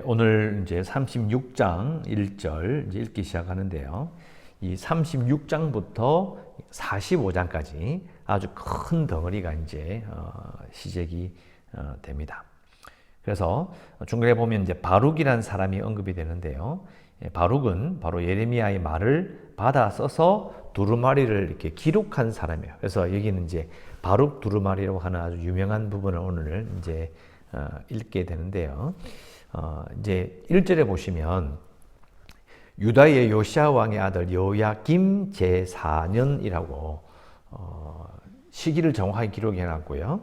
오늘 이제 36장 1절 이제 읽기 시작하는데요. 이 36장부터 45장까지 아주 큰 덩어리가 이제 시작이 됩니다. 그래서 중간에 보면 이제 바룩이라는 사람이 언급이 되는데요. 바룩은 바로 예레미야의 말을 받아 써서 두루마리를 이렇게 기록한 사람이에요. 그래서 여기는 이제 바룩 두루마리라고 하는 아주 유명한 부분을 오늘 이제 읽게 되는데요. 이제 1절에 보시면 유다의 요시야 왕의 아들 요야김 제4년이라고 시기를 정확하게 기록해 놨고요.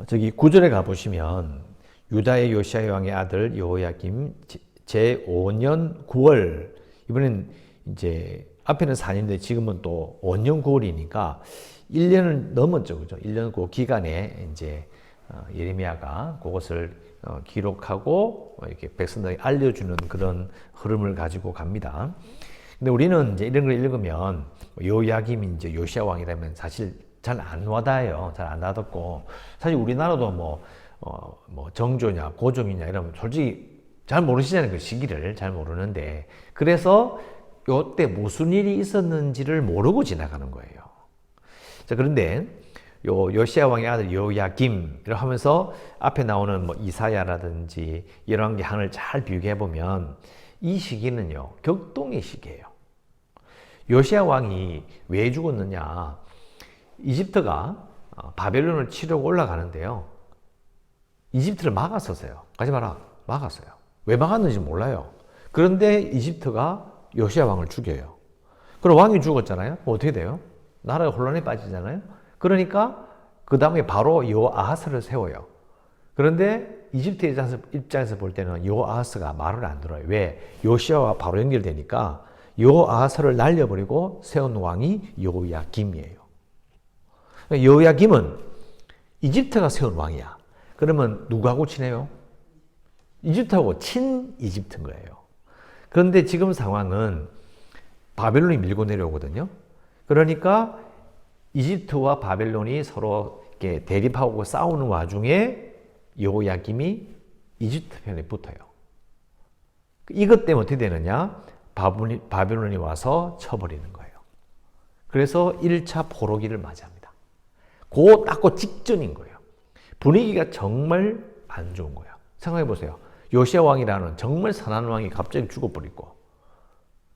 저기 9절에 가 보시면 유다의 요시야 왕의 아들 요야김 제5년 9월, 이번엔 이제 앞에는 4년인데 지금은 또 5년 9월이니까 1년을 넘었죠. 그죠? 1년 그 기간에 이제 예레미야가 그것을 기록하고 이렇게 백성들에게 알려주는 그런 흐름을 가지고 갑니다. 근데 우리는 이제 이런 걸 읽으면 요야김이 이제 요시야 왕이라면 사실 잘 안 와닿아요. 잘 안 와닿고, 사실 우리나라도 뭐 정조냐 고종이냐 이러면 솔직히 잘 모르시잖아요. 그 시기를 잘 모르는데, 그래서 요때 무슨 일이 있었는지를 모르고 지나가는 거예요. 자, 그런데 요시야 왕의 아들 요야김 이렇게 하면서 앞에 나오는 뭐 이사야라든지 이런 게하나를 잘 비교해 보면 이 시기는요 격동의 시기예요. 요시야 왕이 왜 죽었느냐? 이집트가 바벨론을 치려고 올라가는데요. 이집트를 막았었어요. 가지 마라. 막았어요. 왜 막았는지 몰라요. 그런데 이집트가 요시야 왕을 죽여요. 그럼 왕이 죽었잖아요. 어떻게 돼요? 나라가 혼란에 빠지잖아요. 그러니까 그 다음에 바로 요아하스를 세워요. 그런데 이집트 입장에서 볼 때는 요아하스가 말을 안 들어요. 왜? 요시야와 바로 연결되니까 요아하스를 날려버리고 세운 왕이 요야김이에요. 요야김은 이집트가 세운 왕이야. 그러면 누구하고 친해요? 이집트하고 친이집트인 거예요. 그런데 지금 상황은 바벨론이 밀고 내려오거든요. 그러니까 이집트와 바벨론이 서로 이렇게 대립하고 싸우는 와중에 요야김이 이집트 편에 붙어요. 이것 때문에 어떻게 되느냐? 바벨론이 와서 쳐버리는 거예요. 그래서 1차 포로기를 맞이합니다. 딱 직전인 거예요. 분위기가 정말 안 좋은 거예요. 생각해 보세요. 요시야 왕이라는 정말 선한 왕이 갑자기 죽어버리고,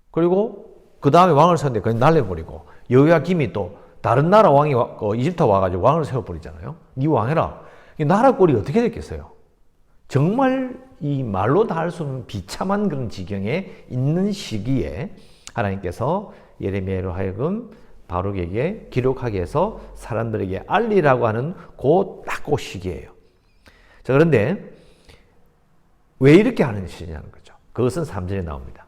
그리고 그 다음에 왕을 세웠는데 그냥 날려버리고, 요야김이 또 다른 나라 왕이 이집트 와가지고 왕을 세워버리잖아요. 네 왕해라. 이 나라 꼴이 어떻게 됐겠어요? 정말 이 말로 다 할 수 없는 비참한 그런 지경에 있는 시기에 하나님께서 예레미야로 하여금 바룩에게 기록하게 해서 사람들에게 알리라고 하는 그 시기예요. 자, 그런데 왜 이렇게 하는 시기냐는 거죠. 그것은 3절에 나옵니다.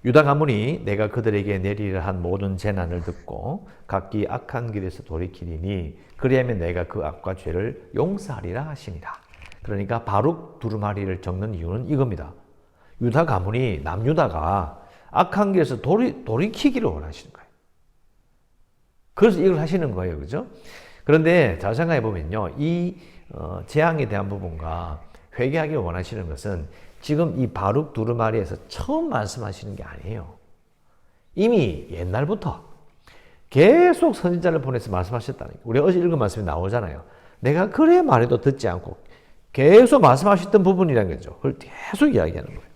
유다 가문이 내가 그들에게 내리려 한 모든 재난을 듣고 각기 악한 길에서 돌이키리니 그리하면 내가 그 악과 죄를 용서하리라 하시니라. 그러니까 바룩 두루마리를 적는 이유는 이겁니다. 유다 가문이, 남유다가 악한 길에서 돌이키기를 원하시는 거예요. 그래서 이걸 하시는 거예요. 그죠? 그런데 잘 생각해 보면요, 이 재앙에 대한 부분과 회개하기를 원하시는 것은 지금 이 바룩 두루마리에서 처음 말씀하시는 게 아니에요. 이미 옛날부터 계속 선지자를 보내서 말씀하셨다는 거예요. 우리 어제 읽은 말씀이 나오잖아요. 내가 그래 말해도 듣지 않고 계속 말씀하셨던 부분이라는 거죠. 그걸 계속 이야기하는 거예요.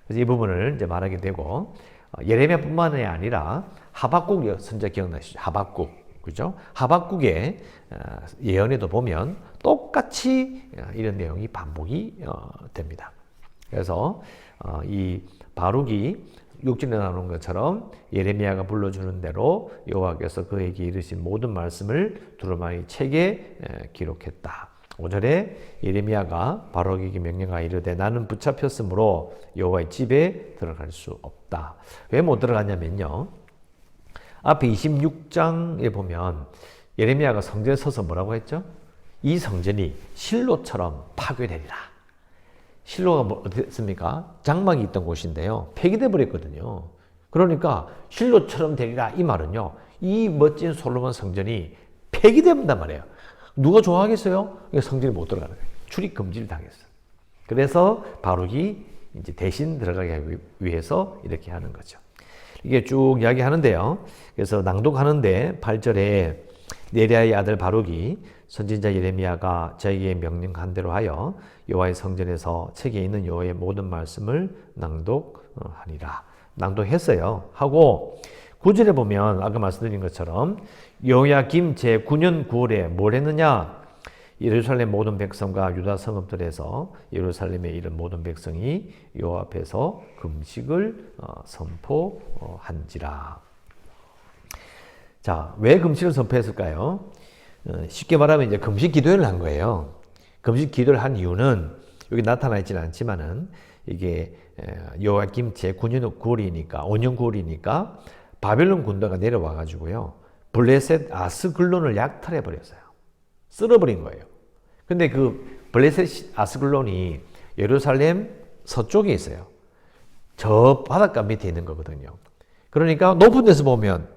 그래서 이 부분을 이제 말하게 되고, 예레미야뿐만이 아니라 하박국 선지자 기억나시죠? 하박국, 그죠? 하박국의 예언에도 보면 똑같이 이런 내용이 반복이 됩니다. 그래서 이 바룩이 6절에 나오는 것처럼 예레미야가 불러주는 대로 여호와께서 그에게 이르신 모든 말씀을 두루마리 책에 기록했다. 5절에 예레미야가 바룩에게 명령하여 이르되 나는 붙잡혔으므로 여호와의 집에 들어갈 수 없다. 왜 못 들어갔냐면요, 앞에 26장에 보면 예레미야가 성전에 서서 뭐라고 했죠? 이 성전이 실로처럼 파괴되리라. 실로가 어땠습니까? 장막이 있던 곳인데요, 폐기돼 버렸거든요. 그러니까 실로처럼 되리라 이 말은요, 이 멋진 솔로몬 성전이 폐기된단 말이에요. 누가 좋아하겠어요? 성전에 못 들어가는 거예요. 출입 금지를 당했어요. 그래서 바룩이 이제 대신 들어가게 하기 위해서 이렇게 하는 거죠. 이게 쭉 이야기하는데요. 그래서 낭독하는데 8절에 네리야의 아들 바룩이 선지자 예레미야가 저에게 명령한 대로 하여 여호와의 성전에서 책에 있는 여호와의 모든 말씀을 낭독하니라. 낭독했어요. 하고 9절에 보면 아까 말씀드린 것처럼 여호야김 제9년 9월에 뭘 했느냐? 예루살렘 모든 백성과 유다 성읍들에서 예루살렘에 이른 모든 백성이 여호와 앞에서 금식을 선포한지라. 자, 왜 금식을 선포했을까요? 쉽게 말하면 이제 금식 기도회를 한 거예요. 금식 기도를 한 이유는 여기 나타나 있지는 않지만은 이게 여호야김 제9년 9월이니까 5년 9월이니까 바벨론 군대가 내려와 가지고요. 블레셋 아스글론을 약탈해 버렸어요. 쓸어버린 거예요. 근데 그 블레셋 아스글론이 예루살렘 서쪽에 있어요. 저 바닷가 밑에 있는 거거든요. 그러니까 높은 데서 보면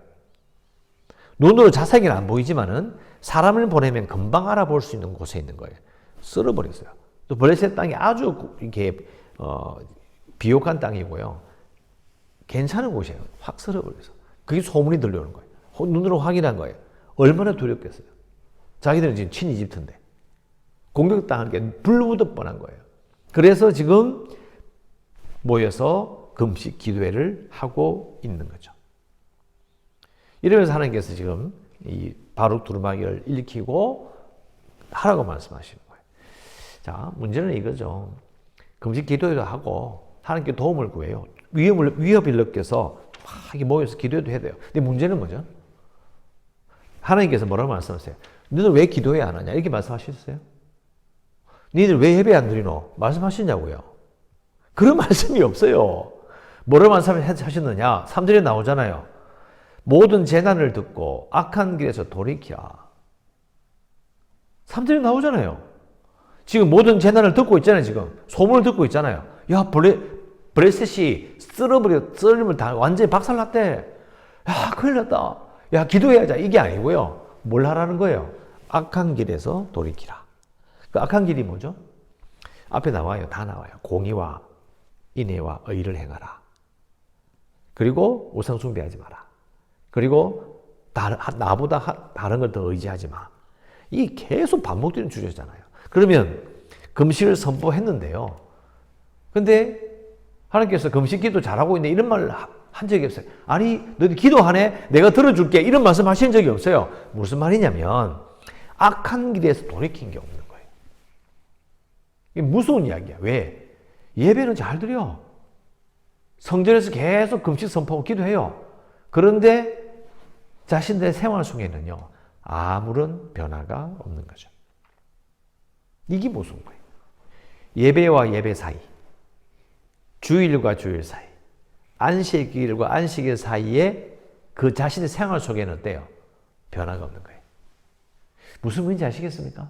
눈으로 자세히는 안 보이지만은 사람을 보내면 금방 알아볼 수 있는 곳에 있는 거예요. 쓸어버렸어요. 또 블레셋 땅이 아주 이렇게 비옥한 땅이고요. 괜찮은 곳이에요. 확 쓸어버려서. 그게 소문이 들려오는 거예요. 눈으로 확인한 거예요. 얼마나 두렵겠어요. 자기들은 지금 친이집트인데 공격당하는 게 불무듯 뻔한 거예요. 그래서 지금 모여서 금식 기도회를 하고 있는 거죠. 이러면서 하나님께서 지금 이 바룩 두루마기를 일으키고 하라고 말씀하시는 거예요. 자, 문제는 이거죠. 금식 기도회도 하고 하나님께 도움을 구해요. 위협을 느껴서 막 모여서 기도회도 해야 돼요. 근데 문제는 뭐죠? 하나님께서 뭐라고 말씀하세요? 너희들 왜 기도회 안 하냐? 이렇게 말씀하셨어요? 너희들 왜 예배 안 드리노? 말씀하시냐고요? 그런 말씀이 없어요. 뭐라고 말씀하셨느냐? 3절에 나오잖아요. 모든 재난을 듣고 악한 길에서 돌이키라. 3절에 나오잖아요. 지금 모든 재난을 듣고 있잖아요. 지금 소문을 듣고 있잖아요. 야, 블레셋이 썰림을 다 완전히 박살났대. 야, 큰일 났다. 야, 기도해야자. 이게 아니고요. 뭘 하라는 거예요? 악한 길에서 돌이키라. 그 악한 길이 뭐죠? 앞에 나와요. 다 나와요. 공의와 인애와 의를 행하라. 그리고 우상 숭배하지 마라. 그리고 나보다 다른 걸 더 의지하지 마. 이 계속 반복되는 주제잖아요. 그러면 금식을 선포했는데요. 근데 하나님께서 금식 기도 잘하고 있네 이런 말 한 적이 없어요. 아니, 너희 기도하네? 내가 들어줄게. 이런 말씀 하신 적이 없어요. 무슨 말이냐면 악한 길에서 돌이킨 게 없는 거예요. 이게 무서운 이야기야. 왜? 예배는 잘 드려. 성전에서 계속 금식 선포하고 기도해요. 그런데 자신들의 생활 속에는요. 아무런 변화가 없는 거죠. 이게 무서운 거예요. 예배와 예배 사이, 주일과 주일 사이, 안식일과 안식일 사이에 그 자신의 생활 속에는 어때요? 변화가 없는 거예요. 무슨 말인지 아시겠습니까?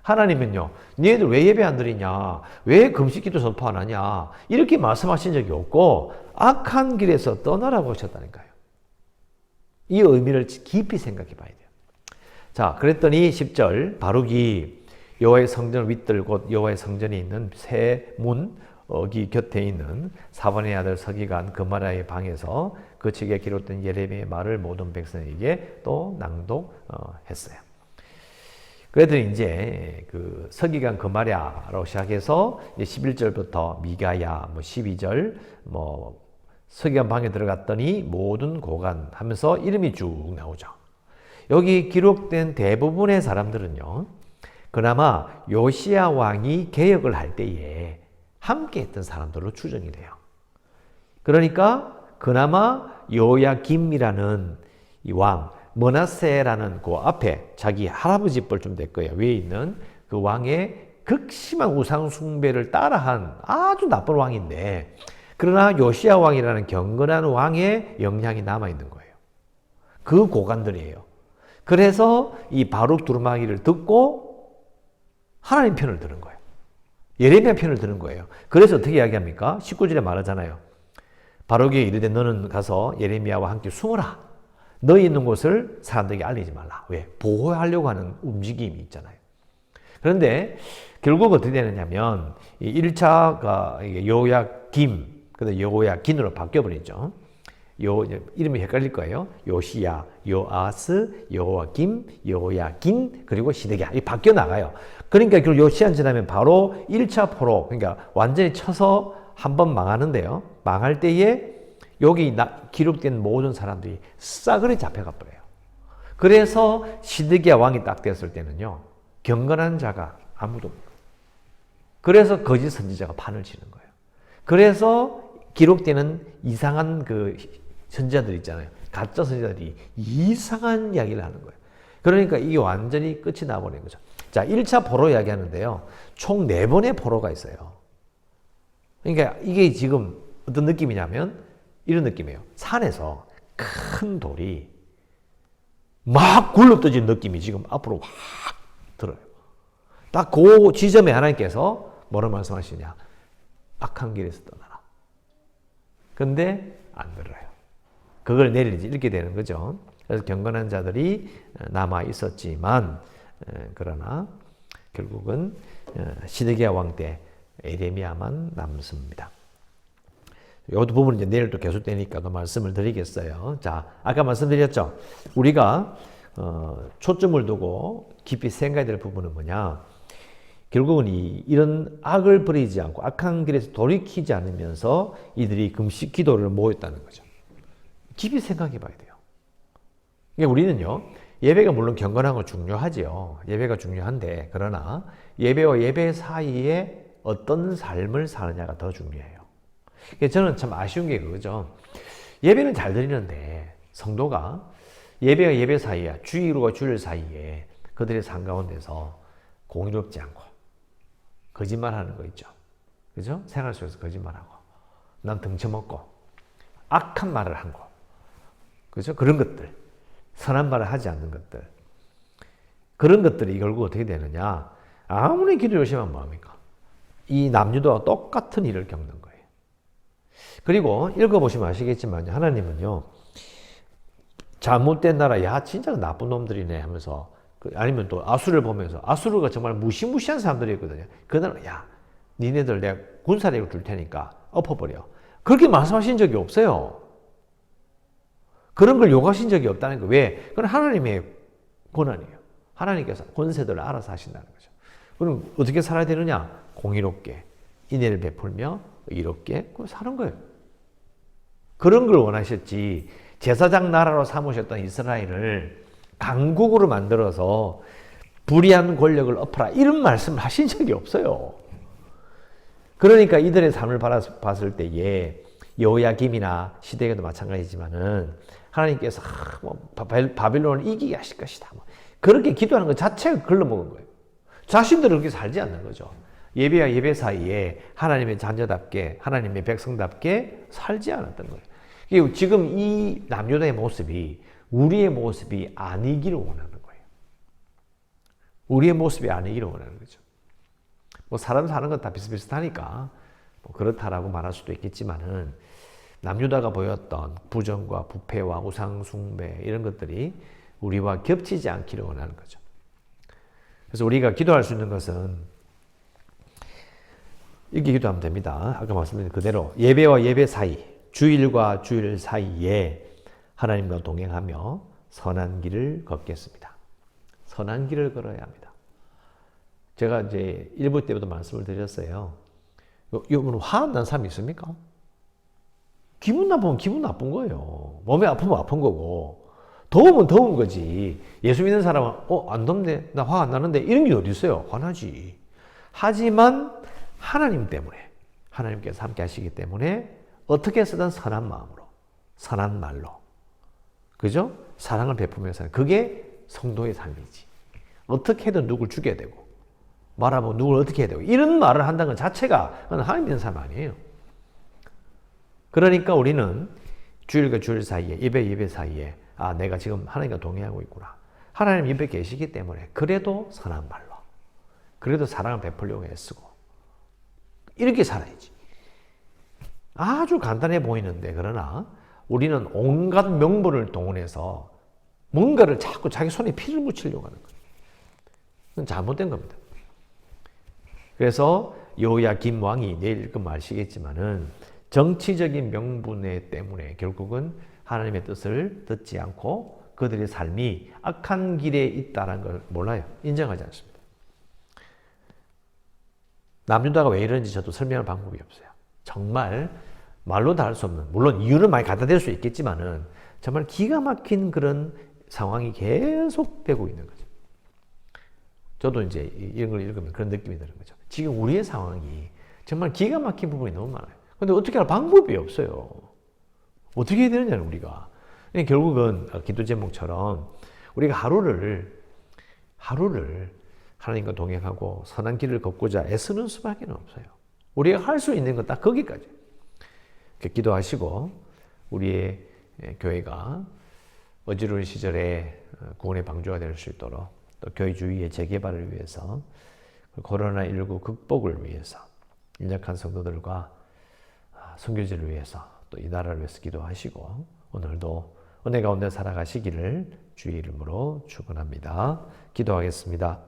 하나님은요, 너희들 왜 예배 안 드리냐? 왜 금식기도 선포 안 하냐? 이렇게 말씀하신 적이 없고 악한 길에서 떠나라고 하셨다니까요. 이 의미를 깊이 생각해 봐야 돼요. 자, 그랬더니 10절 바룩이 여호와의 성전을 윗들 곧 여호와의 성전이 있는 새 문 어기 곁에 있는 사반의 아들 서기관 그마랴의 방에서 그 책에 기록된 예레미야의 말을 모든 백성에게 또 낭독했어요. 그랬더니 이제 그 서기관 그마랴로 시작해서 11절부터 미가야, 12절, 서기관 방에 들어갔더니 모든 고관 하면서 이름이 쭉 나오죠. 여기 기록된 대부분의 사람들은요, 그나마 요시야 왕이 개혁을 할 때에 함께 했던 사람들로 추정이 돼요. 그러니까 그나마 여호야김이라는 이 왕, 므낫세라는 그 앞에 자기 할아버지 뻘쯤 될 거예요. 위에 있는 그 왕의 극심한 우상 숭배를 따라한 아주 나쁜 왕인데, 그러나 요시야 왕이라는 경건한 왕의 영향이 남아 있는 거예요. 그 고관들이에요. 그래서 이 바룩 두루마기를 듣고 하나님 편을 들은 거예요. 예레미야 편을 드는 거예요. 그래서 어떻게 이야기합니까? 19절에 말하잖아요. 바룩이 이르되 너는 가서 예레미야와 함께 숨어라. 너희 있는 곳을 사람들에게 알리지 말라. 왜? 보호하려고 하는 움직임이 있잖아요. 그런데 결국 어떻게 되느냐면, 이 1차가 요야김, 그다음 요야긴으로 바뀌어버리죠. 이름이 헷갈릴 거예요. 요시야, 요아스, 요아김, 요야긴, 그리고 시드기야. 이 바뀌어 나가요. 그러니까 그 요 시간 지나면 바로 1차 포로, 그러니까 완전히 쳐서 한번 망하는데요. 망할 때에 여기 기록된 모든 사람들이 싸그리 잡혀가 버려요. 그래서 시드기야 왕이 딱 됐을 때는요, 경건한 자가 아무도 없어요. 그래서 거짓 선지자가 판을 치는 거예요. 그래서 기록되는 이상한 그 선지자들 있잖아요. 가짜 선지자들이 이상한 이야기를 하는 거예요. 그러니까 이게 완전히 끝이 나버린 거죠. 자, 1차 포로 이야기하는데요. 총 4번의 포로가 있어요. 그러니까 이게 지금 어떤 느낌이냐면 이런 느낌이에요. 산에서 큰 돌이 막 굴러떠진 느낌이 지금 앞으로 확 들어요. 딱 그 지점에 하나님께서 뭐라고 말씀하시냐. 악한 길에서 떠나라. 근데 안 들어요. 그걸 내리지 읽게 되는 거죠. 그래서 경건한 자들이 남아 있었지만, 그러나 결국은 시드기야 왕 때 에레미야만 남습니다. 이 부분은 이제 내일 또 계속되니까 또 말씀을 드리겠어요. 자, 아까 말씀드렸죠. 우리가 초점을 두고 깊이 생각해야 될 부분은 뭐냐. 결국은 이런 악을 버리지 않고 악한 길에서 돌이키지 않으면서 이들이 금식 기도를 모였다는 거죠. 깊이 생각해 봐야 돼요. 그러니까 우리는요, 예배가 물론 경건한 거 중요하지요. 예배가 중요한데, 그러나 예배와 예배 사이에 어떤 삶을 사느냐가 더 중요해요. 그러니까 저는 참 아쉬운 게 그거죠. 예배는 잘 드리는데, 성도가 예배와 예배 사이에, 주일과 주일 사이에 그들의 삶 가운데서 공의롭지 않고, 거짓말하는 거 있죠. 그죠? 생활 속에서 거짓말하고, 난 등쳐먹고, 악한 말을 한 거. 그죠? 그런 것들. 선한 말을 하지 않는 것들. 그런 것들이 결국 어떻게 되느냐. 아무리 기도 열심히 하면 뭐합니까? 이 남유다와 똑같은 일을 겪는 거예요. 그리고 읽어보시면 아시겠지만 하나님은요. 잘못된 나라, 야 진짜 나쁜 놈들이네 하면서, 아니면 또 아수르를 보면서, 아수르가 정말 무시무시한 사람들이었거든요. 그 나라, 야 니네들 내가 군사력을 줄 테니까 엎어버려. 그렇게 말씀하신 적이 없어요. 그런 걸 요구하신 적이 없다는 거예요. 왜? 그건 하나님의 권한이에요. 하나님께서 권세들을 알아서 하신다는 거죠. 그럼 어떻게 살아야 되느냐? 공의롭게, 인애를 베풀며 의롭게 사는 거예요. 그런 걸 원하셨지, 제사장 나라로 삼으셨던 이스라엘을 강국으로 만들어서 불의한 권력을 엎어라, 이런 말씀을 하신 적이 없어요. 그러니까 이들의 삶을 봤을 때에 여호야김이나 시드기야도 마찬가지지만은 하나님께서 바빌론을 이기게 하실 것이다, 그렇게 기도하는 것 자체가 글러먹은 거예요. 자신들은 그렇게 살지 않는 거죠. 예배와 예배 사이에 하나님의 자녀답게, 하나님의 백성답게 살지 않았던 거예요. 지금 이 남유다의 모습이 우리의 모습이 아니기를 원하는 거예요. 우리의 모습이 아니기를 원하는 거죠. 뭐 사람 사는 건 다 비슷비슷하니까 뭐 그렇다라고 말할 수도 있겠지만은, 남유다가 보였던 부정과 부패와 우상 숭배 이런 것들이 우리와 겹치지 않기를 원하는 거죠. 그래서 우리가 기도할 수 있는 것은 이렇게 기도하면 됩니다. 아까 말씀드린 그대로 예배와 예배 사이, 주일과 주일 사이에 하나님과 동행하며 선한 길을 걷겠습니다. 선한 길을 걸어야 합니다. 제가 이제 1부 때부터 말씀을 드렸어요. 여러분 화 안 난 사람이 있습니까? 기분 나쁘면 기분 나쁜 거예요. 몸이 아프면 아픈 거고, 더우면 더운 거지. 예수 믿는 사람은 안 덥네, 나 화 안 나는데, 이런 게 어디 있어요? 화나지. 하지만 하나님 때문에, 하나님께서 함께 하시기 때문에 어떻게 해서든 선한 마음으로, 선한 말로, 그죠? 사랑을 베푸면서, 그게 성도의 삶이지. 어떻게든 누굴 죽여야 되고, 말하면 누굴 어떻게 해야 되고, 이런 말을 한다는 것 자체가 하나님 믿는 사람 아니에요. 그러니까 우리는 주일과 주일 사이에, 예배 사이에, 내가 지금 하나님과 동행하고 있구나. 하나님 옆에 계시기 때문에 그래도 선한 말로, 그래도 사랑을 베풀려고 애쓰고, 이렇게 살아야지. 아주 간단해 보이는데, 그러나 우리는 온갖 명분을 동원해서 뭔가를 자꾸 자기 손에 피를 묻히려고 하는 거예요. 그건 잘못된 겁니다. 그래서 여호야 김왕이 내일 읽으면 아시겠지만은 정치적인 명분에 때문에 결국은 하나님의 뜻을 듣지 않고 그들의 삶이 악한 길에 있다는 걸 몰라요. 인정하지 않습니다. 남유다가 왜 이런지 저도 설명할 방법이 없어요. 정말 말로 다 할 수 없는, 물론 이유는 많이 갖다 댈 수 있겠지만은 정말 기가 막힌 그런 상황이 계속되고 있는 거죠. 저도 이제 이런 걸 읽으면 그런 느낌이 드는 거죠. 지금 우리의 상황이 정말 기가 막힌 부분이 너무 많아요. 근데 어떻게 할 방법이 없어요. 어떻게 해야 되느냐는 우리가. 결국은 기도 제목처럼 우리가 하루를 하나님과 동행하고 선한 길을 걷고자 애쓰는 수밖에 없어요. 우리가 할 수 있는 건 딱 거기까지. 기도하시고 우리의 교회가 어지러운 시절에 구원의 방주가 될 수 있도록 또 교회 주위의 재개발을 위해서 코로나19 극복을 위해서 인력한 성도들과 선교지를 위해서 또 이 나라를 위해서 기도하시고 오늘도 은혜 가운데 살아가시기를 주의 이름으로 축원합니다. 기도하겠습니다.